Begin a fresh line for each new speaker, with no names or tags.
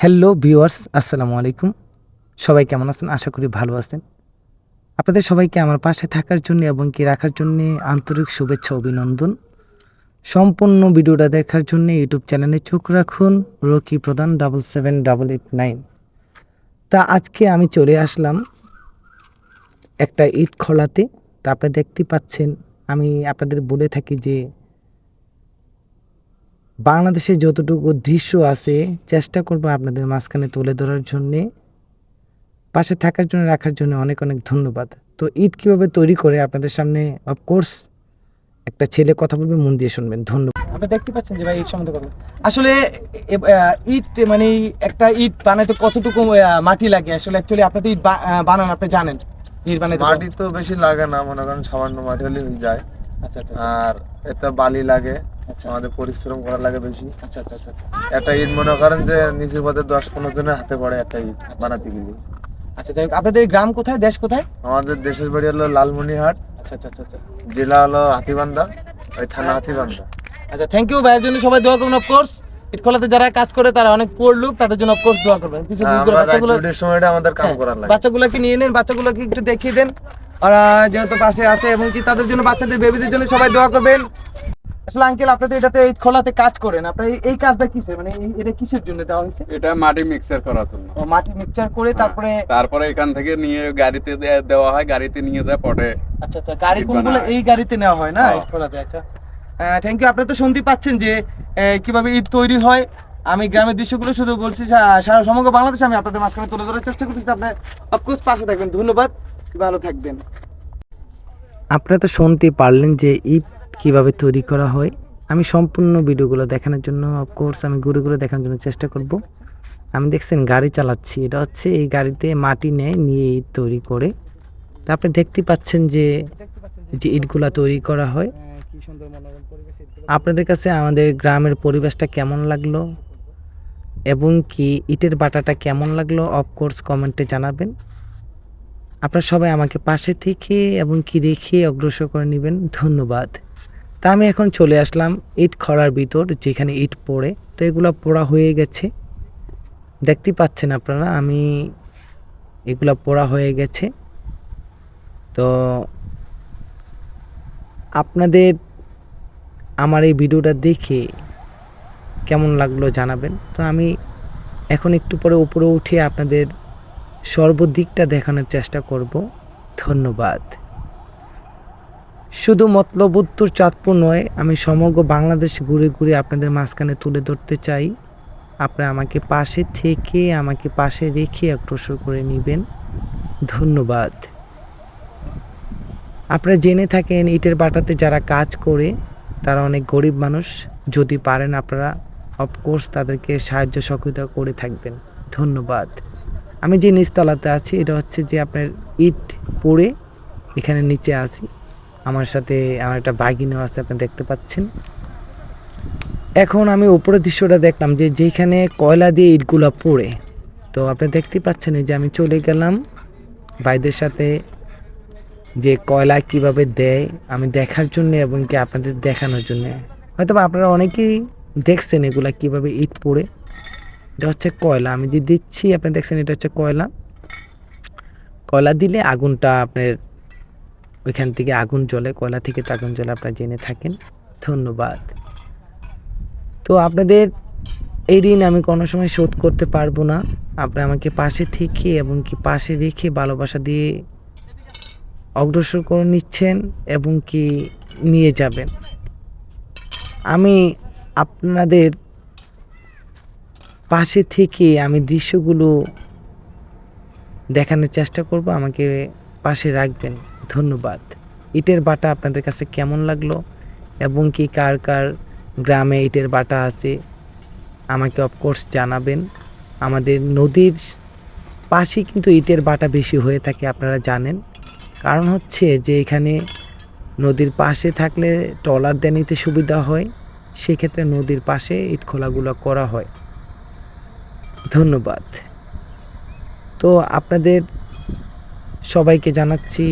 Hello viewers, আসসালামু আলাইকুম। সবাই কেমন আছেন? আশা করি ভালো আছেন। আপনাদের সবাইকে আমার পাশে থাকার জন্য এবং কি রাখার জন্যে আন্তরিক শুভেচ্ছা অভিনন্দন। সম্পূর্ণ ভিডিওটা দেখার জন্য ইউটিউব চ্যানেলে চোখ রাখুন রকি প্রধান 77889। তা আজকে আমি চলে আসলাম একটা ইট খোলাতে। তা আপনারা দেখতে পাচ্ছেন, আমি আপনাদের বলে থাকি যে বাংলাদেশে যতটুকু দৃশ্য আছে চেষ্টা করব আপনাদের মাঝখানে তুলে ধরার জন্যে। পাশে থাকার জন্য, রাখার জন্য অনেক অনেক ধন্যবাদ। তো ইট কীভাবে তৈরি করে আপনাদের সামনে অফকোর্স একটা ছেলে কথা বলবে, মন দিয়ে শুনবেন। ধন্যবাদ। আপনি দেখতে পাচ্ছেন যে ভাই ইট সম্বন্ধে কথা আসলে ইট মানে একটা ইট বানাইতে কতটুকু মাটি লাগে আসলে অ্যাকচুয়ালি আপনি তো ইট বানান, আপনি জানেন ইট বানাইতে
মাটি তো বেশি লাগে না, মনে করেন সামান্য মাটি হলে হয়ে যায়।
আচ্ছা আচ্ছা
আর এটা বালি লাগে,
আচ্ছা
আমাদের পরিশ্রম করা লাগে বেশি।
আচ্ছা আচ্ছা আচ্ছা
একটা ইট মনে করেন যে নিচের পথে 10-15 জনের হাতে পড়ে একটা ইট বানাতে গেলে।
আচ্ছা। যাই হোক, আপনাদের গ্রাম কোথায়, দেশ কোথায়?
আমাদের দেশের বাড়ি হলো লালমনিরহাট,
আচ্ছা আচ্ছা আচ্ছা
জেলা হলো হাতীবান্ধা, ওই থানা হাতীবান্ধা।
আচ্ছা। থ্যাংক ইউ ভাইয়ের জন্য সবাই দোয়া করুন। অফকোর্স ইট খোলাতে যারা কাজ করে তারা অনেক পুয়ার লোক, তাদের জন্য অফকোর্স দোয়া করবেন। কিছু
আমরা রাইডের সময়টা আমাদের কাম করার লাগে।
বাচ্চাগুলোকে নিয়ে নেন, বাচ্চাগুলোকে একটু দেখিয়ে দেন। আর যেহেতু পাশে আছে এবং কি তাদের জন্য, বাচ্চাদের বেবিদের জন্য সবাই দোয়া করবেন। আসলে আঙ্কেল, আপনি তো এটাতে ইট খোলাতে কাজ করেন, আপনার এই কাজটা কিসের, মানে এটা কিসের জন্য দেওয়া হয়েছে?
এটা মাটি মিক্সার করার জন্য।
ও, মাটি মিক্সচার করে
তারপরে এখান থেকে নিয়ে গাড়িতে দেওয়া হয়, গাড়িতে নিয়ে যায় পটে।
আচ্ছা আচ্ছা। গাড়ি
ইট
কোনগুলো?
বানায়।
এই গাড়িতে নেওয়া হয় না
হ্যাঁ।
ইট খোলাতে? আচ্ছা। Thank you. আপনি তো শুনতে পাচ্ছেন যে কিভাবে ইট তৈরি হয়। আমি গ্রামের দৃশ্যগুলো শুধু বলছি, সারা সমগ্র বাংলাদেশে আমি আপনাদের মাঝখানে তুলে ধরার চেষ্টা করতেছি। আপনি অফকোর্স পাশে থাকবেন। ধন্যবাদ, ভালো থাকবেন। আপনারা তো শুনতে পারলেন যে ইট কিভাবে তৈরি করা হয়। আমি সম্পূর্ণ ভিডিওগুলো দেখানোর জন্য, অফকোর্স আমি ঘুরে ঘুরে দেখানোর জন্য চেষ্টা করব। আমি দেখছেন গাড়ি চালাচ্ছি, এটা হচ্ছে এই গাড়িতে মাটি নেয়, নিয়ে ইট তৈরি করে। তা আপনি দেখতে পাচ্ছেন যে ইটগুলা তৈরি করা হয়। আপনাদের কাছে আমাদের গ্রামের পরিবেশটা কেমন লাগলো এবং কি ইটের বাটাটা কেমন লাগলো অফকোর্স কমেন্টে জানাবেন। আপনারা সবাই আমাকে পাশে থেকে এবং কি রেখে অগ্রসর করে নেবেন। ধন্যবাদ। তা আমি এখন চলে আসলাম ইট খোলার ভিতর, যেখানে ইট পড়ে। তো এগুলো পোড়া হয়ে গেছে, দেখতে পাচ্ছেন আপনারা। আমি এগুলা পোড়া হয়ে গেছে। তো আপনাদের আমার এই ভিডিওটা দেখে কেমন লাগলো জানাবেন। তো আমি এখন একটু পরে উপরে উঠে আপনাদের সর্বদিকটা দেখানোর চেষ্টা করব। ধন্যবাদ। শুধু মতলব উত্তর চাঁদপুর নয়, আমি সমগ্র বাংলাদেশ ঘুরে ঘুরে আপনাদের মাঝখানে তুলে ধরতে চাই। আপনারা আমাকে পাশে থেকে, আমাকে পাশে রেখে অগ্রসর করে নেবেন। ধন্যবাদ। আপনারা জেনে থাকেন ইটের বাটাতে যারা কাজ করে তারা অনেক গরিব মানুষ। যদি পারেন আপনারা অফকোর্স তাদেরকে সাহায্য সহযোগিতা করে থাকবেন। ধন্যবাদ। আমি যে নিচতলাতে আছি, এটা হচ্ছে যে আপনার ইট পড়ে এখানে নিচে আসি। আমার সাথে আমার একটা বাগিনও আছে, আপনি দেখতে পাচ্ছেন। এখন আমি উপরের দৃশ্যটা দেখলাম যে যেখানে কয়লা দিয়ে ইটগুলো পড়ে। তো আপনি দেখতে পাচ্ছেন এই যে আমি চলে গেলাম ভাইদের সাথে যে কয়লা কিভাবে দেয় আমি দেখার জন্য এবং কি আপনাদের দেখানোর জন্য। হয়তো আপনারা অনেকেই দেখছেন এগুলা কিভাবে ইট পড়ে। এটা হচ্ছে কয়লা, আমি যে দিচ্ছি আপনি দেখছেন, এটা হচ্ছে কয়লা। কয়লা দিলে আগুনটা আপনার ওইখান থেকে আগুন জ্বলে, কয়লা থেকে তো আগুন জ্বলে, আপনারা জেনে থাকেন। ধন্যবাদ। তো আপনাদের এই ঋণ আমি কোনো সময় শোধ করতে পারবো না। আপনি আমাকে পাশে থেকে এবং কি পাশে রেখে ভালোবাসা দিয়ে অগ্রসর করে নিচ্ছেন এবং কি নিয়ে যাবেন। আমি আপনাদের পাশে থেকে আমি দৃশ্যগুলো দেখানোর চেষ্টা করব, আমাকে পাশে রাখবেন। ধন্যবাদ। ইটের বাটা আপনাদের কাছে কেমন লাগলো এবং কি কার কার গ্রামে ইটের বাটা আছে আমাকে অফকোর্স জানাবেন। আমাদের নদীর পাশে কিন্তু ইটের বাটা বেশি হয়ে থাকে, আপনারা জানেন। কারণ হচ্ছে যে এখানে নদীর পাশে থাকলে ট্রলার দিয়ে নিতে সুবিধা হয়, সেক্ষেত্রে নদীর পাশে ইট খোলাগুলো করা হয়। ধন্যবাদ। তো আপনাদের সবাইকে জানাচ্ছি